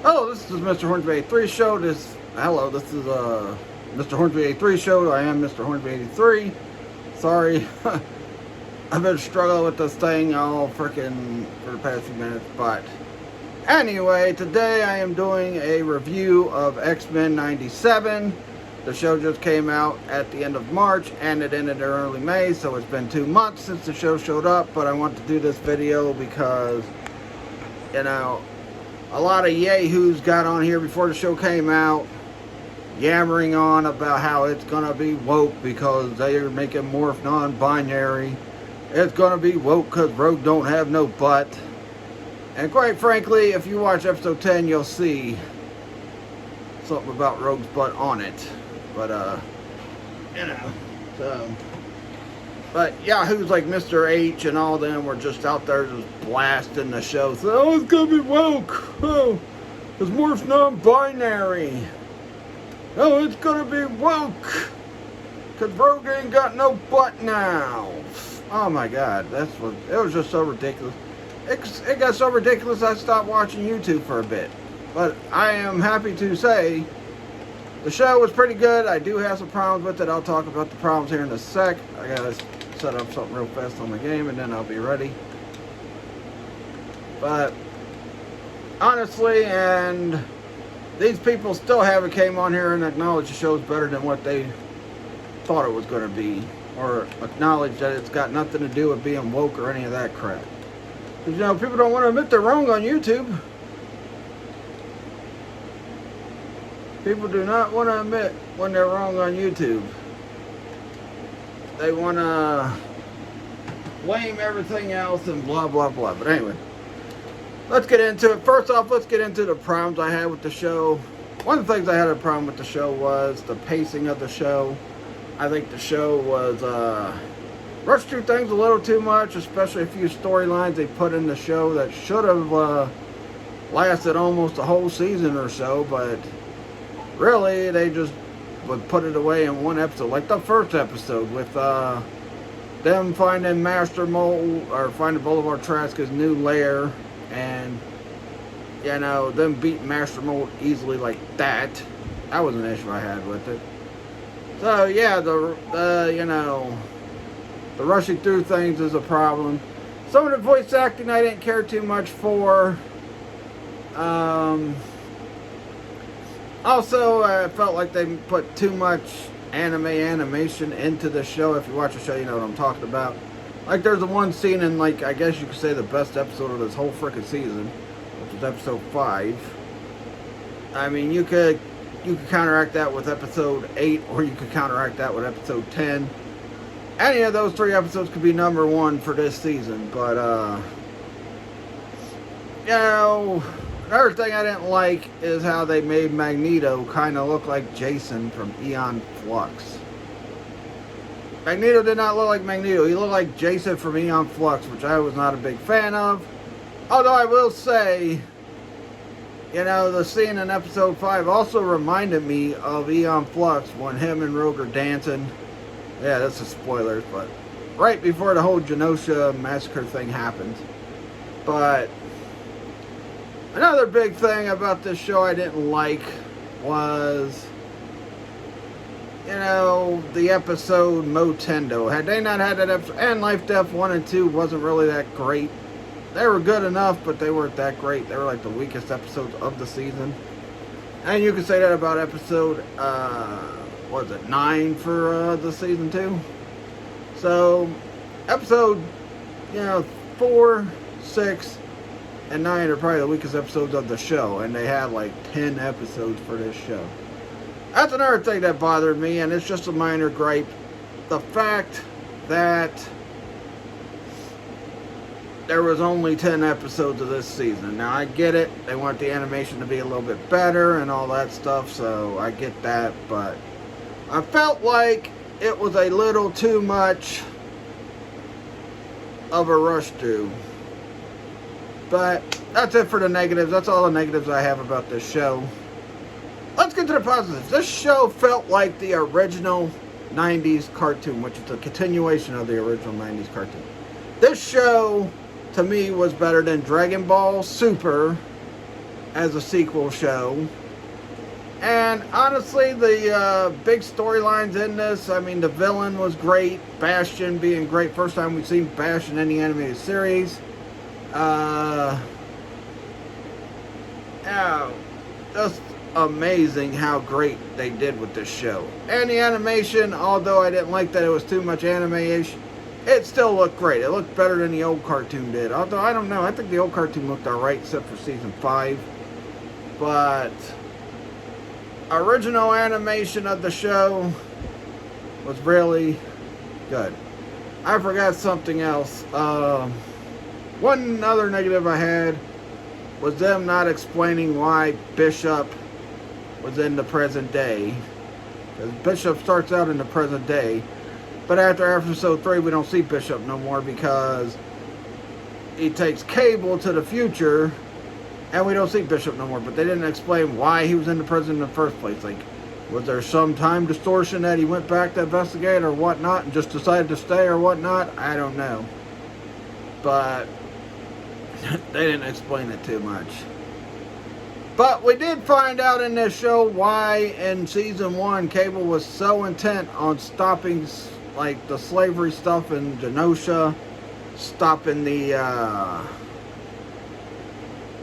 Hello, this is Mr. Hornsby 83 Show. This is Mr. Hornsby 83 Show. I am Mr. Hornsby 83. Sorry, I've been struggling with this thing all freaking for the past few minutes. But anyway, today I am doing a review of X-Men 97. The show just came out at the end of March and it ended in early May, so it's been 2 months since the show showed up. But I want to do this video because, a lot of yahoos got on here before the show came out, yammering on about how it's going to be woke because they are making Morph non-binary. It's going to be woke because Rogue don't have no butt. And quite frankly, if you watch episode 10, you'll see something about Rogue's butt on it. But, But yahoos like Mr. H and all them were just out there just blasting the show. So, oh, it's gonna be woke. Oh, it's Morph non-binary. Oh, it's gonna be woke. Cause Rogue ain't got no butt now. Oh my God, it was just so ridiculous. It got so ridiculous I stopped watching YouTube for a bit. But I am happy to say the show was pretty good. I do have some problems with it. I'll talk about the problems here in a sec. I gotta set up something real fast on the game and then I'll be ready. But honestly, and these people still haven't came on here and acknowledged the show's better than what they thought it was going to be, or acknowledge that it's got nothing to do with being woke or any of that crap. Because, people don't want to admit they're wrong on YouTube. People do not want to admit when they're wrong on YouTube. They want to blame everything else and blah, blah, blah. But anyway, let's get into it. First off, let's get into the problems I had with the show. One of the things I had a problem with the show was the pacing of the show. I think the show was rushed through things a little too much, especially a few storylines they put in the show that should have lasted almost a whole season or so, but really they just would put it away in one episode, like the first episode with them finding Master Mold, or finding Boulevard Trask's new lair, and them beating Master Mold easily like that. That was an issue I had with it. So yeah, the rushing through things is a problem. Some of the voice acting I didn't care too much for. Also, I felt like they put too much animation into the show. If you watch the show, you know what I'm talking about. Like, there's the one scene in, like, I guess you could say the best episode of this whole frickin' season, which was episode 5. I mean, you could counteract that with episode 8, or you could counteract that with episode 10. Any of those 3 episodes could be number 1 for this season, but, another thing I didn't like is how they made Magneto kind of look like Jason from Aeon Flux. Magneto did not look like Magneto. He looked like Jason from Aeon Flux, which I was not a big fan of. Although I will say, the scene in episode 5 also reminded me of Aeon Flux when him and Rogue are dancing. Yeah, that's a spoiler, but right before the whole Genosha massacre thing happened. But another big thing about this show I didn't like was, the episode Motendo. Had they not had that episode, and Life, Death 1 and 2 wasn't really that great. They were good enough, but they weren't that great. They were like the weakest episodes of the season. And you could say that about episode, 9 for the season 2. So, episode, 4, 6, and 9 are probably the weakest episodes of the show, and they had like 10 episodes for this show. That's another thing that bothered me, and it's just a minor gripe. The fact that there was only 10 episodes of this season. Now, I get it. They want the animation to be a little bit better and all that stuff, so I get that, but I felt like it was a little too much of a rush through. But that's it for the negatives. That's all the negatives I have about this show. Let's get to the positives. This show felt like the original 90s cartoon, which is a continuation of the original 90s cartoon. This show, to me, was better than Dragon Ball Super as a sequel show. And honestly, the big storylines in this, I mean, the villain was great. Bastion being great. First time we've seen Bastion in the animated series. Just amazing how great they did with this show. And the animation, although I didn't like that it was too much animation, it still looked great. It looked better than the old cartoon did. Although, I don't know, I think the old cartoon looked alright except for season 5. But original animation of the show was really good. I forgot something else. One other negative I had was them not explaining why Bishop was in the present day. Because Bishop starts out in the present day, but after episode 3 we don't see Bishop no more because he takes Cable to the future and we don't see Bishop no more. But they didn't explain why he was in the present in the first place. Like, was there some time distortion that he went back to investigate or whatnot and just decided to stay or whatnot? I don't know. But they didn't explain it too much. But we did find out in this show why in season 1 Cable was so intent on stopping like the slavery stuff in Genosha, stopping the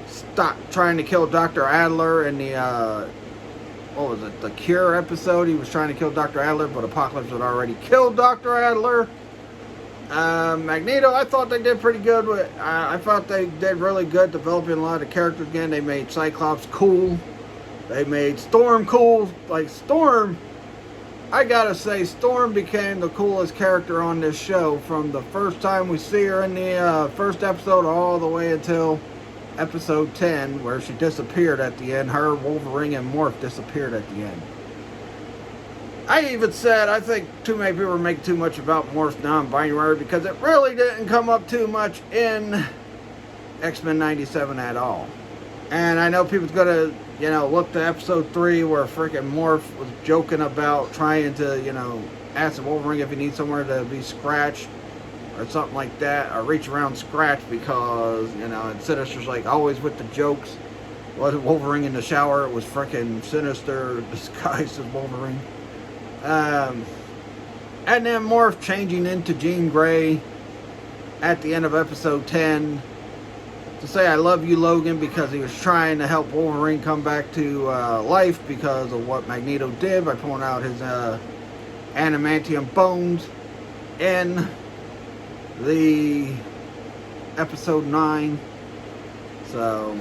stop trying to kill Dr. Adler in the what was it, the Cure episode. He was trying to kill Dr. Adler, but Apocalypse had already killed Dr. Adler. Magneto, I thought they did pretty good with. I thought they did really good developing a lot of characters again. They made Cyclops cool. They made Storm cool. Like Storm, I gotta say, Storm became the coolest character on this show from the first time we see her in the first episode all the way until episode 10, where she disappeared at the end. Her, Wolverine, and Morph disappeared at the end. I even said, I think too many people are making too much about Morph's non-binary because it really didn't come up too much in X-Men 97 at all. And I know people's gonna, look to episode 3 where freaking Morph was joking about trying to, ask Wolverine if he needs somewhere to be scratched or something like that, or reach around scratch because, and Sinister's like always with the jokes. It wasn't Wolverine in the shower, it was freaking Sinister disguised as Wolverine. And then Morph changing into Jean Grey at the end of episode 10 to say I love you, Logan, because he was trying to help Wolverine come back to life because of what Magneto did by pulling out his adamantium bones in the episode 9. So,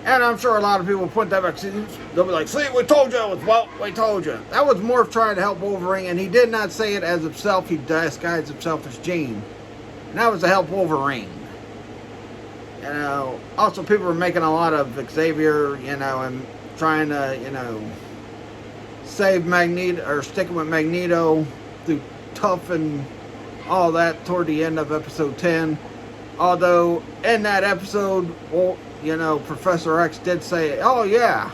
and I'm sure a lot of people will point that back. They'll be like, see, we told you. Well, we told you. That was Morph trying to help Wolverine, and he did not say it as himself. He disguised himself as Jean. And that was to help Wolverine. Also people were making a lot of Xavier, and trying to, save Magneto, or sticking with Magneto through tough and all that toward the end of episode 10. Although, in that episode, Professor X did say, oh yeah,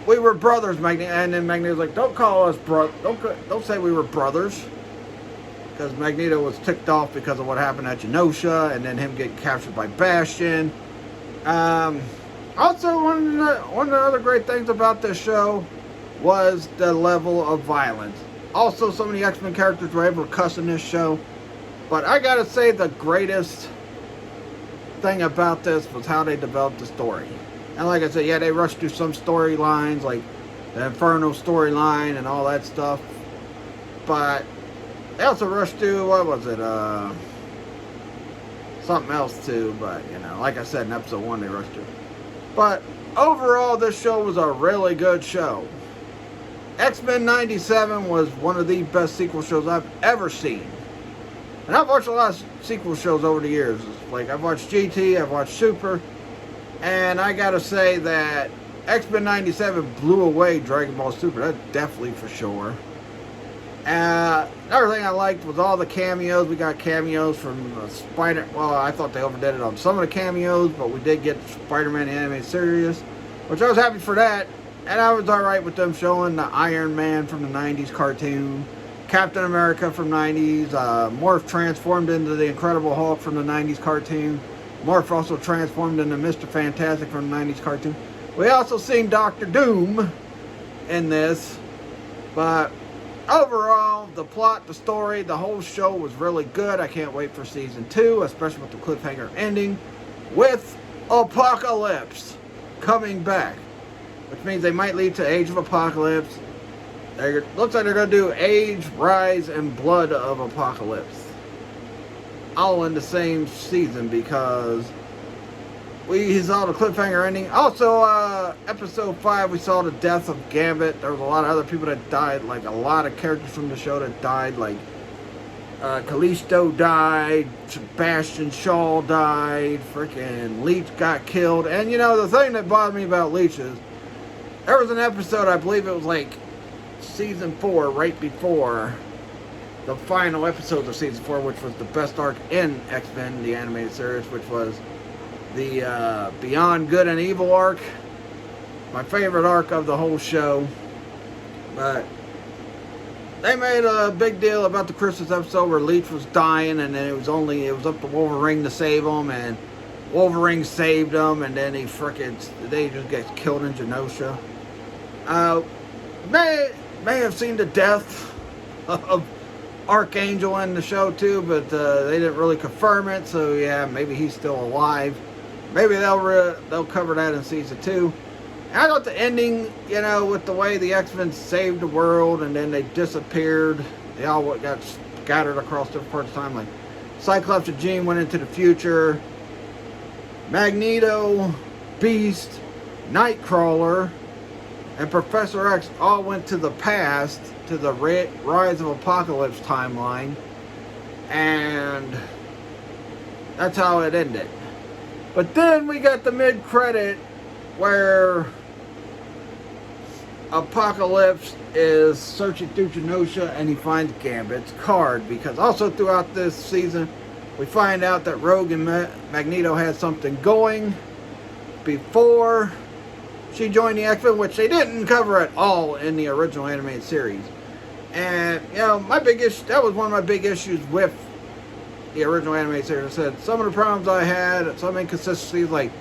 we were brothers, Magneto. And then Magneto's like, don't call us don't say we were brothers. Because Magneto was ticked off because of what happened at Genosha, and then him getting captured by Bastion. Also, one of the other great things about this show was the level of violence. Also, some of the X-Men characters were able to cuss in this show. But I gotta say, the greatest thing about this was how they developed the story. And like I said, yeah, they rushed through some storylines, like the Inferno storyline and all that stuff. But they also rushed through, what was it, something else too, but, like I said in episode 1, they rushed through. But overall, this show was a really good show. X-Men 97 was one of the best sequel shows I've ever seen. And I've watched a lot of sequel shows over the years. Like, I've watched GT, I've watched Super, and I gotta say that X-Men 97 blew away Dragon Ball Super. That's definitely for sure. Another thing I liked was all the cameos. We got cameos from Spider... Well, I thought they overdid it on some of the cameos, but we did get Spider-Man Animated Series, which I was happy for that. And I was alright with them showing the Iron Man from the 90s cartoon, Captain America from 90s, Morph transformed into the Incredible Hulk from the 90s cartoon. Morph also transformed into Mr. Fantastic from the 90s cartoon. We also seen Doctor Doom in this, but overall, the plot, the story, the whole show was really good. I can't wait for season 2, especially with the cliffhanger ending, with Apocalypse coming back, which means they might lead to Age of Apocalypse. Looks like they're going to do Age, Rise, and Blood of Apocalypse all in the same season, because we saw the cliffhanger ending. Also, episode 5, we saw the death of Gambit. There was a lot of other people that died, like a lot of characters from the show that died, like Callisto died, Sebastian Shaw died, freaking Leech got killed. And you know, the thing that bothered me about Leech is, there was an episode, I believe it was like season 4, right before the final episodes of season 4, which was the best arc in X-Men, the animated series, which was the Beyond Good and Evil arc. My favorite arc of the whole show. But they made a big deal about the Christmas episode where Leech was dying, and then it was up to Wolverine to save him, and Wolverine saved him, and then they just get killed in Genosha. May have seen the death of Archangel in the show too, but they didn't really confirm it, so yeah, maybe he's still alive. Maybe they'll cover that in season 2. And I thought the ending, you know, with the way the X-Men saved the world and then they disappeared, they all got scattered across different parts of time. Like Cyclops and Jean went into the future. Magneto, Beast, Nightcrawler, and Professor X all went to the past, to the Rise of Apocalypse timeline, and that's how it ended. But then we got the mid-credit where Apocalypse is searching through Genosha and he finds Gambit's card, because also throughout this season we find out that Rogue and Magneto had something going before she joined the X-Men, which they didn't cover at all in the original animated series. And, you know, that was one of my big issues with the original animated series. I said, some of the problems I had, some inconsistencies, like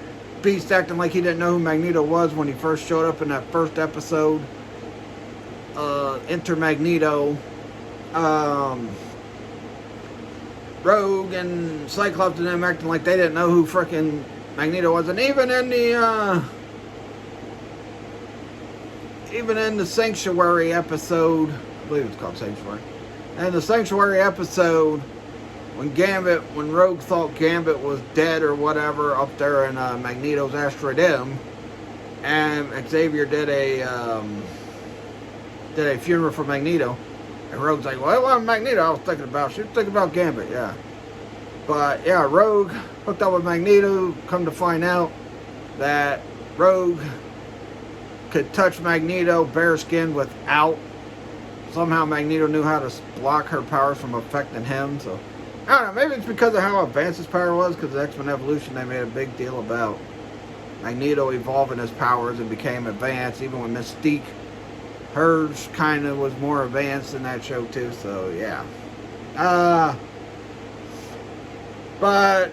Beast acting like he didn't know who Magneto was when he first showed up in that first episode. Enter Magneto. Rogue and Cyclops and them acting like they didn't know who frickin' Magneto was. And even in the Sanctuary episode, I believe it's called Sanctuary. And the Sanctuary episode, when Rogue thought Gambit was dead or whatever up there in Magneto's Asteroid M, and Xavier did a funeral for Magneto, and Rogue's like, well, it wasn't Magneto I was thinking about. She was thinking about Gambit, yeah. But yeah, Rogue hooked up with Magneto. Come to find out that Rogue could touch Magneto bare skin without. Somehow Magneto knew how to block her powers from affecting him. So I don't know, maybe it's because of how advanced his power was, because the X-Men Evolution, they made a big deal about Magneto evolving his powers and became advanced. Even with Mystique, hers kind of was more advanced in that show too, so yeah. But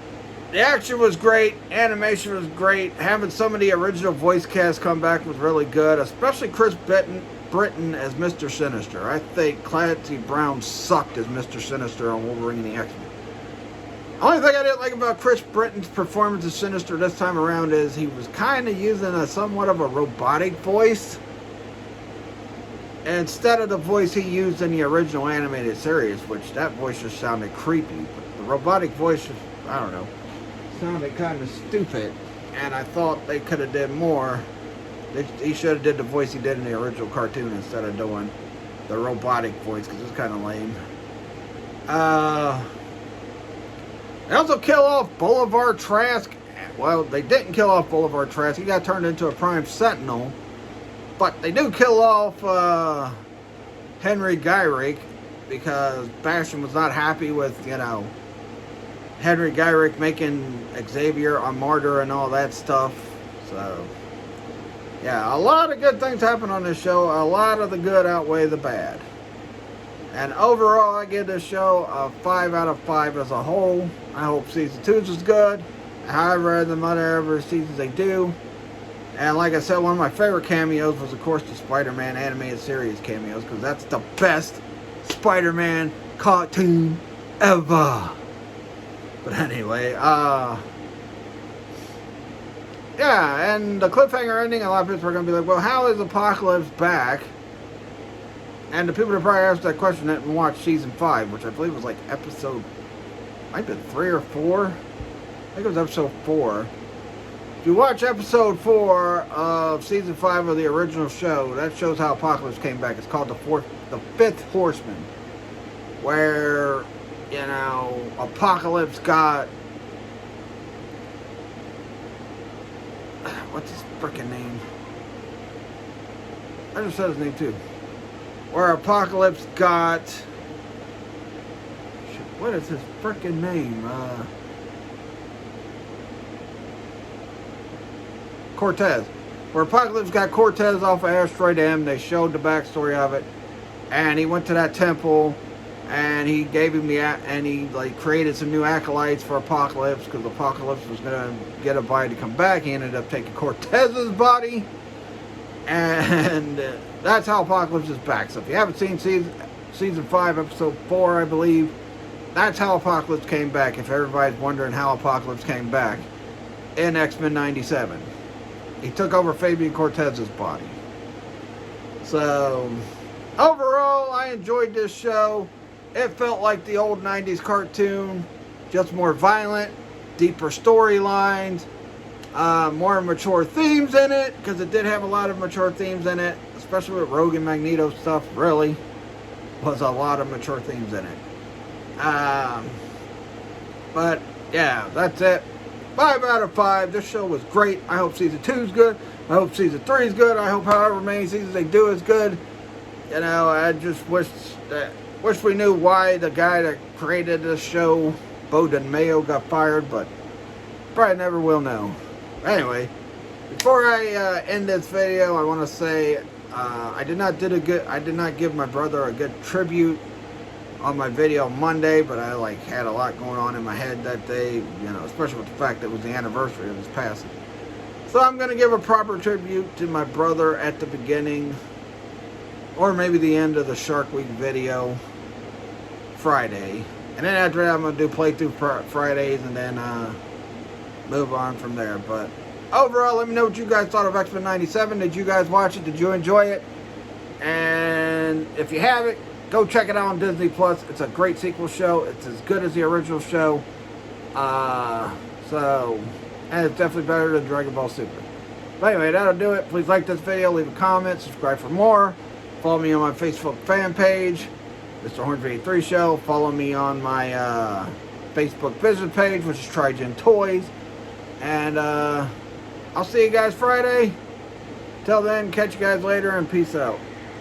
the action was great, animation was great, having some of the original voice cast come back was really good, especially Chris Britton as Mr. Sinister. I think Clancy Brown sucked as Mr. Sinister on Wolverine and the X-Men. The only thing I didn't like about Chris Britton's performance as Sinister this time around is he was kind of using somewhat of a robotic voice instead of the voice he used in the original animated series, which that voice just sounded creepy. But the robotic voice just, I don't know, sounded kind of stupid, and I thought they could have did more. He should have did the voice he did in the original cartoon instead of doing the robotic voice, because it's kind of lame. They also kill off Boulevard Trask. Well, they didn't kill off Boulevard Trask. He got turned into a Prime Sentinel. But they do kill off Henry Gyrick, because Bastion was not happy with, you know, Henry Gyrick making Xavier a martyr and all that stuff. So, yeah, a lot of good things happen on this show. A lot of the good outweigh the bad. And overall, I give this show a 5 out of 5 as a whole. I hope season 2 is good. however the whatever seasons they do. And like I said, one of my favorite cameos was, of course, the Spider-Man animated series cameos, because that's the best Spider-Man cartoon ever. But anyway, yeah, and the cliffhanger ending, a lot of people are going to be like, well, how is Apocalypse back? And the people that probably asked that question didn't watch season 5, which I believe was like episode, might have been 3 or 4. I think it was episode 4. If you watch episode 4 of season 5 of the original show, that shows how Apocalypse came back. It's called the Fifth Horseman, where, you know, Apocalypse got, what's his freaking name? I just said his name too. Where Apocalypse got, what is his freaking name? Cortez. Where Apocalypse got Cortez off of Asteroid M. They showed the backstory of it, and he went to that temple, and he gave him and he like created some new acolytes for Apocalypse, because Apocalypse was gonna get a body to come back. He ended up taking Cortez's body, and that's how Apocalypse is back. So if you haven't seen season 5, episode 4, I believe, that's how Apocalypse came back. If everybody's wondering how Apocalypse came back in X-Men 97. He took over Fabian Cortez's body. So, overall, I enjoyed this show. It felt like the old 90s cartoon, just more violent, deeper storylines, more mature themes in it, because it did have a lot of mature themes in it, especially with Rogue and Magneto stuff, really was a lot of mature themes in it. But, yeah, that's it. 5 out of 5. This show was great. I hope season 2 is good. I hope season 3 is good. I hope however many seasons they do is good. You know, I just wish we knew why the guy that created this show, Bo DeMayo, got fired, but probably never will know. Anyway, before I end this video, I want to say I did not give my brother a good tribute on my video Monday, but I had a lot going on in my head that day, you know, especially with the fact that it was the anniversary of his passing. So I'm going to give a proper tribute to my brother at the beginning, or maybe the end of the Shark Week video Friday. And then after that, I'm going to do playthrough Fridays and then move on from there. But overall, let me know what you guys thought of X-Men 97. Did you guys watch it? Did you enjoy it? And if you haven't, go check it out on Disney Plus. It's a great sequel show. It's as good as the original show. And it's definitely better than Dragon Ball Super. But anyway, that'll do it. Please like this video, leave a comment, subscribe for more. Follow me on my Facebook fan page, Mr. Horns83 Show. Follow me on my Facebook business page, which is Trigen Toys. And I'll see you guys Friday. Till then, catch you guys later and peace out.